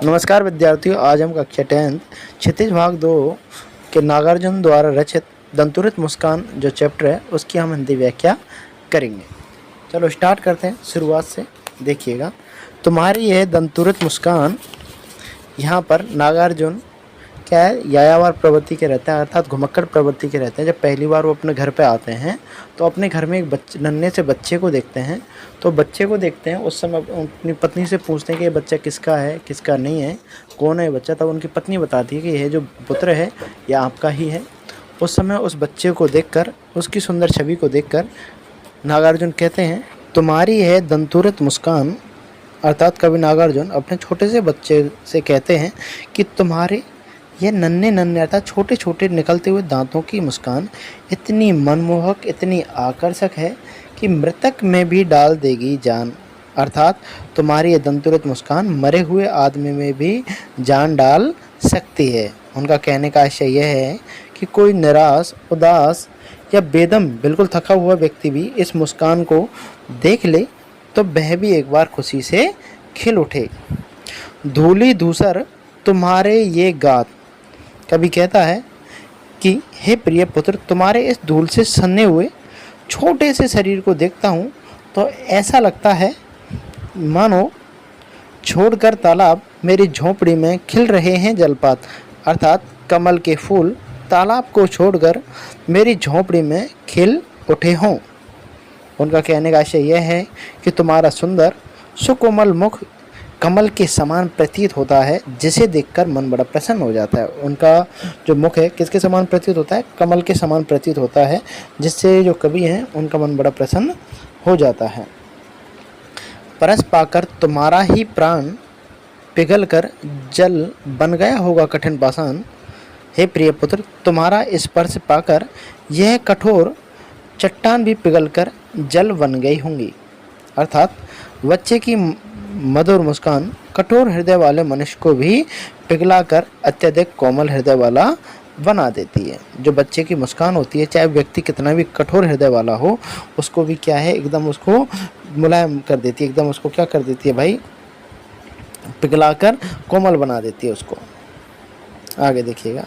नमस्कार विद्यार्थियों, आज हम कक्षा 10 क्षितिज भाग 2 के नागार्जुन द्वारा रचित दंतुरित मुस्कान जो चैप्टर है उसकी हम हिंदी व्याख्या करेंगे। चलो स्टार्ट करते हैं शुरुआत से। देखिएगा, तुम्हारी यह दंतुरित मुस्कान, यहाँ पर नागार्जुन क्या है, यायावर प्रवृत्ति के रहते हैं, अर्थात घुमक्कड़ प्रवृत्ति के रहते हैं। जब पहली बार वो अपने घर पे आते हैं तो अपने घर में एक नन्हे से बच्चे को देखते हैं। तो बच्चे को देखते हैं, उस समय अपनी पत्नी से पूछते हैं कि ये बच्चा किसका है, किसका नहीं है, कौन है ये बच्चा। तब उनकी पत्नी बताती है कि यह जो पुत्र है यह आपका ही है। उस समय उस बच्चे को देखकर, उसकी सुंदर छवि को देखकर नागार्जुन कहते हैं, तुम्हारी यह दंतुरित मुस्कान, अर्थात कवि नागार्जुन अपने छोटे से बच्चे से कहते हैं कि तुम्हारे ये नन्हे नन्हे अर्थात छोटे छोटे निकलते हुए दांतों की मुस्कान इतनी मनमोहक, इतनी आकर्षक है कि मृतक में भी डाल देगी जान। अर्थात तुम्हारी ये दंतुरित मुस्कान मरे हुए आदमी में भी जान डाल सकती है। उनका कहने का आशय यह है कि कोई निराश, उदास या बेदम बिल्कुल थका हुआ व्यक्ति भी इस मुस्कान को देख ले तो वह भी एक बार खुशी से खिल उठे। धूली धूसर तुम्हारे ये गात, कवि कहता है कि हे प्रिय पुत्र, तुम्हारे इस धूल से सने हुए छोटे से शरीर को देखता हूँ तो ऐसा लगता है मानो छोड़कर तालाब मेरी झोंपड़ी में खिल रहे हैं जलपात। अर्थात कमल के फूल तालाब को छोड़कर मेरी झोंपड़ी में खिल उठे हों। उनका कहने का आशय यह है कि तुम्हारा सुंदर सुकोमल मुख कमल के समान प्रतीत होता है, जिसे देखकर मन बड़ा प्रसन्न हो जाता है। उनका जो मुख है किसके समान प्रतीत होता है? कमल के समान प्रतीत होता है, जिससे जो कवि हैं उनका मन बड़ा प्रसन्न हो जाता है। परस पाकर तुम्हारा ही प्राण पिघल कर जल बन गया होगा कठिन पाषाण। हे प्रिय पुत्र, तुम्हारा स्पर्श पाकर यह कठोर चट्टान भी पिघलकर जल बन गई होंगी। अर्थात बच्चे की मधुर मुस्कान कठोर हृदय वाले मनुष्य को भी पिघलाकर अत्यधिक कोमल हृदय वाला बना देती है। जो बच्चे की मुस्कान होती है, चाहे व्यक्ति कितना भी कठोर हृदय वाला हो, उसको भी क्या है, एकदम उसको मुलायम कर देती है, एकदम उसको क्या कर देती है भाई, पिघलाकर कोमल बना देती है उसको। आगे देखिएगा,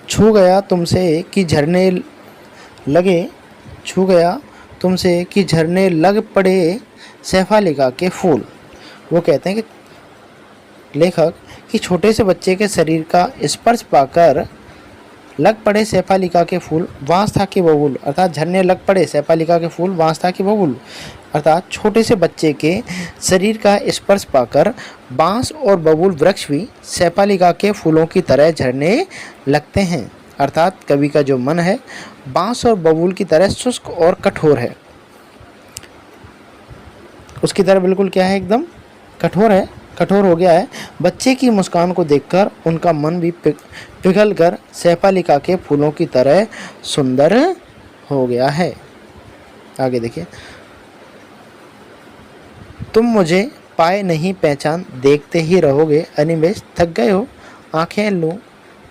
छू गया तुमसे कि झरने लगे, छू गया तुमसे कि झरने लग पड़े शेफालिका के फूल। वो कहते हैं कि लेखक कि छोटे से बच्चे के शरीर का स्पर्श पाकर लग पड़े शेफालिका के फूल, वांस था कि बबूल। अर्थात झरने लग पड़े शेफालिका के फूल, वांस था कि बबूल। अर्थात छोटे से बच्चे के शरीर का स्पर्श पाकर बांस और बबूल वृक्ष भी शेफालिका के फूलों की तरह झरने लगते हैं। अर्थात कवि का जो मन है बांस और बबूल की तरह शुष्क और कठोर है, उसकी तरह बिल्कुल क्या है, एकदम कठोर है, कठोर हो गया है। बच्चे की मुस्कान को देखकर उनका मन भी पिघल कर शेफालिका के फूलों की तरह सुंदर हो गया है। आगे देखिए, तुम मुझे पाए नहीं पहचान, देखते ही रहोगे अनिमेष, थक गए हो आंखें लूं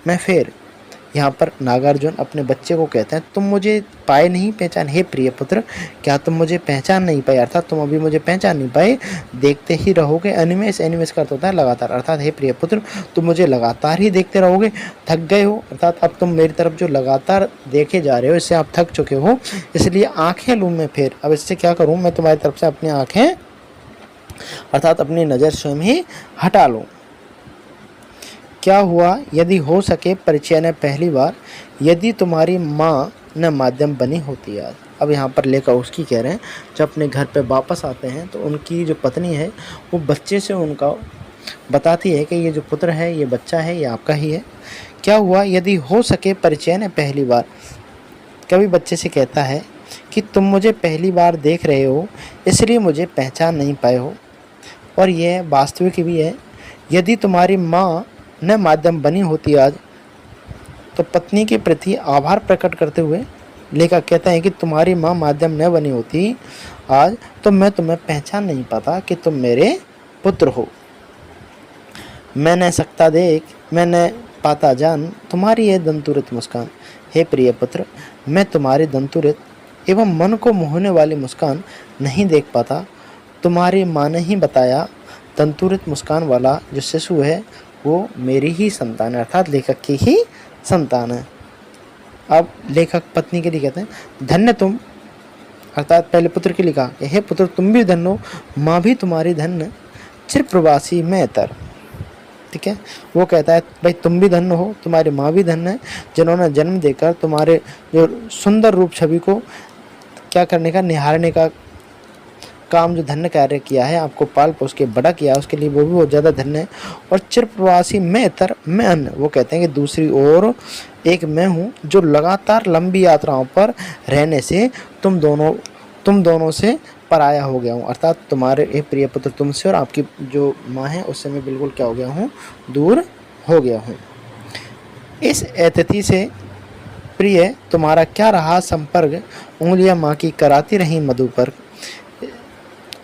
मैं फेर। यहाँ पर नागार्जुन अपने बच्चे को कहते हैं, तुम मुझे पाए नहीं पहचान, हे प्रिय पुत्र, क्या तुम मुझे पहचान नहीं पाए, अर्थात तुम अभी मुझे पहचान नहीं पाए, देखते ही रहोगे अनिमेष, अनिमेष का अर्थ होता है लगातार। अर्थात हे प्रिय पुत्र, तुम मुझे लगातार ही देखते रहोगे, थक गए हो, अर्थात अब तुम मेरी तरफ जो लगातार देखे जा रहे हो इससे आप थक चुके हो, इसलिए आंखें लूँ मैं फिर, अब इससे क्या करूँ, मैं तुम्हारी तरफ से अपनी आँखें अर्थात अपनी नज़र स्वयं ही हटा लूँ। क्या हुआ यदि हो सके परिचय ने पहली बार, यदि तुम्हारी माँ न माध्यम बनी होती आज। अब यहाँ पर लेकर उसकी कह रहे हैं, जब अपने घर पे वापस आते हैं तो उनकी जो पत्नी है वो बच्चे से उनका बताती है कि ये जो पुत्र है, ये बच्चा है, ये आपका ही है। क्या हुआ यदि हो सके परिचय ने पहली बार, कभी बच्चे से कहता है कि तुम मुझे पहली बार देख रहे हो इसलिए मुझे पहचान नहीं पाए हो। और यह वास्तविक भी है, यदि तुम्हारी माँ न माध्यम बनी होती आज, तो पत्नी के प्रति आभार प्रकट करते हुए लेखक कहता है कि तुम्हारी माँ माध्यम न बनी होती आज तो मैं तुम्हें पहचान नहीं पाता कि तुम मेरे पुत्र हो। मैं न सकता देख, मैं न पाता जान तुम्हारी यह दंतुरित मुस्कान। हे प्रिय पुत्र, मैं तुम्हारी दंतुरित एवं मन को मोहने वाली मुस्कान नहीं देख पाता। तुम्हारी माँ ने ही बताया दंतुरित मुस्कान वाला जो शिशु है वो मेरी ही संतान है, अर्थात लेखक की ही संतान है। अब लेखक पत्नी के लिए कहते हैं धन्य तुम, अर्थात पहले पुत्र के लिए कहा कि हे पुत्र तुम भी धन्य हो, माँ भी तुम्हारी धन्य, चिर प्रवासी मैं तर। ठीक है, वो कहता है भाई तुम भी धन्य हो, तुम्हारी माँ भी धन्य है, जिन्होंने जन्म देकर तुम्हारे जो सुंदर रूप छवि को क्या करने का, निहारने का काम जो धन्य कार्य किया है, आपको पाल पोस के बड़ा किया है, उसके लिए वो भी बहुत ज़्यादा धन्य है। और चिर प्रवासी मैं तर मैं अन्य, वो कहते हैं कि दूसरी ओर एक मैं हूँ जो लगातार लंबी यात्राओं पर रहने से तुम दोनों से पराया हो गया हूँ, अर्थात तुम्हारे एक प्रिय पुत्र तुमसे और आपकी जो माँ है उससे मैं बिल्कुल क्या हो गया हूँ, दूर हो गया हूँ। इस अतिथि से प्रिय तुम्हारा क्या रहा संपर्क, उंगलियां माँ की कराती रही मधु पर।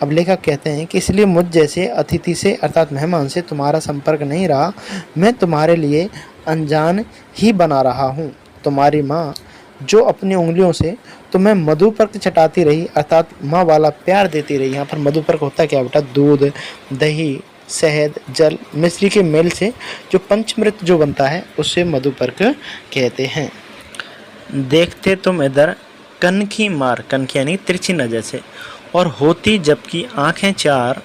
अब लेखक कहते हैं कि इसलिए मुझ जैसे अतिथि से अर्थात मेहमान से तुम्हारा संपर्क नहीं रहा, मैं तुम्हारे लिए अनजान ही बना रहा हूँ। तुम्हारी माँ जो अपनी उंगलियों से तुम्हें मधुपर्क चटाती रही, अर्थात माँ वाला प्यार देती रही। यहाँ पर मधुपर्क होता क्या बेटा, दूध, दही, शहद, जल, मिश्री के मेल से जो पंचमृत जो बनता है उससे मधुपर्क कहते हैं। देखते तुम इधर कनखी मार, कनखी यानी तिरछी नजर से, और होती जबकि आंखें चार,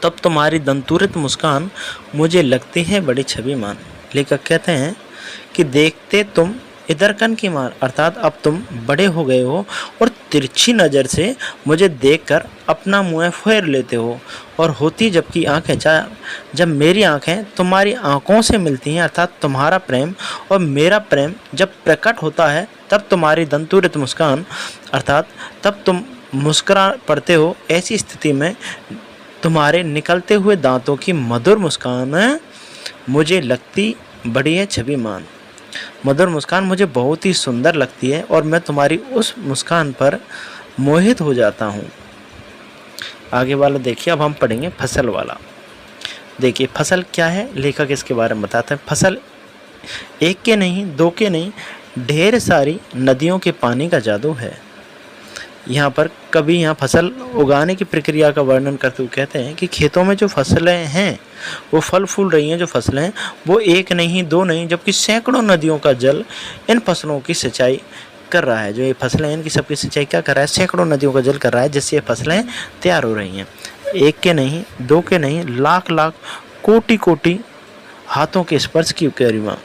तब तुम्हारी दंतुरित मुस्कान मुझे लगती है बड़ी छविमान। लेखक कहते हैं कि देखते तुम इधर कन की मार, अर्थात अब तुम बड़े हो गए हो और तिरछी नज़र से मुझे देखकर अपना मुँह फेर लेते हो, और होती जबकि आंखें चार, जब मेरी आंखें तुम्हारी आंखों से मिलती हैं, अर्थात तुम्हारा प्रेम और मेरा प्रेम जब प्रकट होता है, तब तुम्हारी दंतुरित मुस्कान, अर्थात तब तुम मुस्कुरा पड़ते हो। ऐसी स्थिति में तुम्हारे निकलते हुए दांतों की मधुर मुस्कान मुझे लगती बड़ी है छविमान। मधुर मुस्कान मुझे बहुत ही सुंदर लगती है और मैं तुम्हारी उस मुस्कान पर मोहित हो जाता हूँ। आगे वाला देखिए, अब हम पढ़ेंगे फसल वाला। देखिए फसल क्या है, लेखक इसके बारे में बताते हैं। फसल एक के नहीं, दो के नहीं, ढेर सारी नदियों के पानी का जादू है। यहाँ पर कभी यहाँ फसल उगाने की प्रक्रिया का वर्णन करते हुए कहते हैं कि खेतों में जो फसलें हैं, वो फल फूल रही हैं जो फसलें हैं, वो एक नहीं दो नहीं, जबकि सैकड़ों नदियों का जल इन फसलों की सिंचाई कर रहा है। जो ये फसलें हैं इनकी सबकी सिंचाई क्या कर रहा है, सैकड़ों नदियों का जल कर रहा है, जिससे ये फसलें तैयार हो रही हैं। एक के नहीं, दो के नहीं, लाख लाख, कोटि कोटि हाथों के स्पर्श की गरिमा।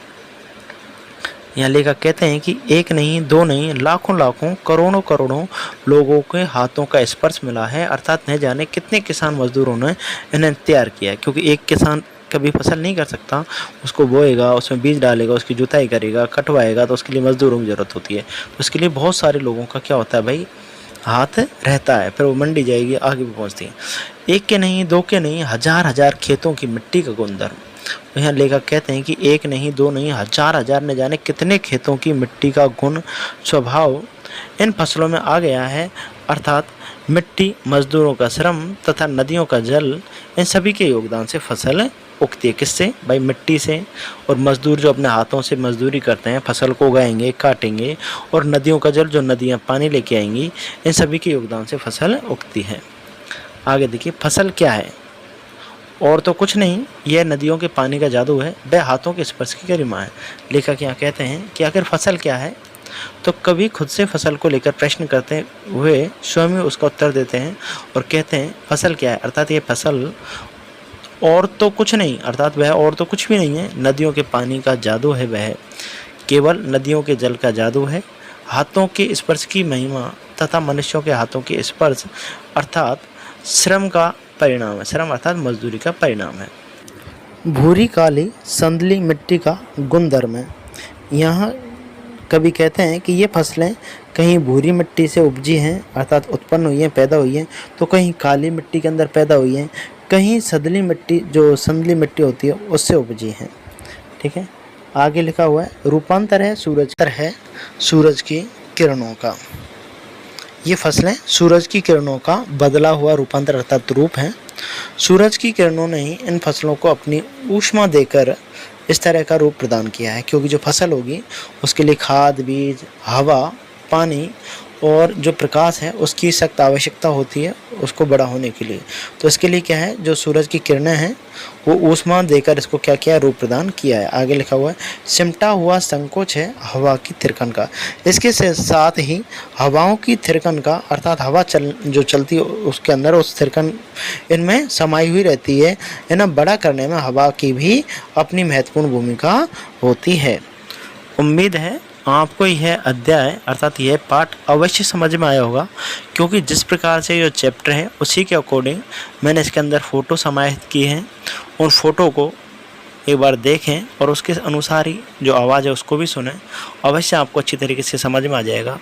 यहाँ लेखक कहते हैं कि एक नहीं, दो नहीं, लाखों लाखों, करोड़ों करोड़ों लोगों के हाथों का स्पर्श मिला है, अर्थात न जाने कितने किसान मजदूरों ने इन्हें तैयार किया है। क्योंकि एक किसान कभी फसल नहीं कर सकता, उसको बोएगा, उसमें बीज डालेगा, उसकी जुताई करेगा, कटवाएगा, तो उसके लिए मजदूरों की ज़रूरत होती है। तो उसके लिए बहुत सारे लोगों का क्या होता है भाई, हाथ रहता है, फिर वो मंडी जाएगी, आगे भी पहुँचती है। एक के नहीं, दो के नहीं, हजार हजार खेतों की मिट्टी का गुणधर्म। तो यहाँ लेखक कहते हैं कि एक नहीं, दो नहीं, हजार हजार न जाने कितने खेतों की मिट्टी का गुण स्वभाव इन फसलों में आ गया है, अर्थात मिट्टी, मजदूरों का श्रम तथा नदियों का जल, इन सभी के योगदान से फसल उगती है। किससे भाई, मिट्टी से, और मजदूर जो अपने हाथों से मजदूरी करते हैं, फसल को उगाएंगे, काटेंगे, और नदियों का जल जो नदियाँ पानी लेके आएंगी, इन सभी के योगदान से फसल उगती है। आगे देखिए फसल क्या है, और तो कुछ नहीं, यह नदियों के पानी का जादू है, वह हाथों के स्पर्श की गरिमा है। लेखक यहाँ कहते हैं कि आखिर फसल क्या है, तो कभी खुद से फसल को लेकर प्रश्न करते हुए स्वयं ही उसका उत्तर देते हैं और कहते हैं फसल क्या है, अर्थात ये फसल और तो कुछ नहीं, अर्थात वह और तो कुछ भी नहीं है, नदियों के पानी का जादू है, वह केवल नदियों के जल का जादू है। हाथों के स्पर्श की महिमा तथा मनुष्यों के हाथों के स्पर्श अर्थात श्रम का परिणाम है, श्रम अर्थात मजदूरी का परिणाम है। भूरी काली संदली मिट्टी का गुणधर्म है। यहाँ कभी कहते हैं कि ये फसलें कहीं भूरी मिट्टी से उपजी हैं, अर्थात उत्पन्न हुई हैं, पैदा हुई हैं, तो कहीं काली मिट्टी के अंदर पैदा हुई हैं, कहीं संदली मिट्टी जो संदली मिट्टी होती है उससे उपजी हैं। ठीक है, आगे लिखा हुआ है रूपांतर है सूरज की किरणों का। ये फसलें सूरज की किरणों का बदला हुआ रूपांतर अर्थात रूप हैं। सूरज की किरणों ने ही इन फसलों को अपनी ऊष्मा देकर इस तरह का रूप प्रदान किया है, क्योंकि जो फसल होगी उसके लिए खाद, बीज, हवा, पानी और जो प्रकाश है उसकी सख्त आवश्यकता होती है उसको बड़ा होने के लिए। तो इसके लिए क्या है, जो सूरज की किरणें हैं वो ऊष्मा देकर इसको क्या किया, रूप प्रदान किया है। आगे लिखा हुआ है सिमटा हुआ संकोच है हवा की थिरकन का। इसके साथ ही हवाओं की थिरकन का अर्थात हवा जो चलती है उसके अंदर उस थिरकन इनमें समाई हुई रहती है। इन्हें बड़ा करने में हवा की भी अपनी महत्वपूर्ण भूमिका होती है। उम्मीद है आपको यह अध्याय अर्थात यह पाठ अवश्य समझ में आया होगा, क्योंकि जिस प्रकार से ये चैप्टर है उसी के अकॉर्डिंग मैंने इसके अंदर फ़ोटो समाहित की हैं। उन फ़ोटो को एक बार देखें और उसके अनुसार ही जो आवाज़ है उसको भी सुनें, अवश्य आपको अच्छी तरीके से समझ में आ जाएगा।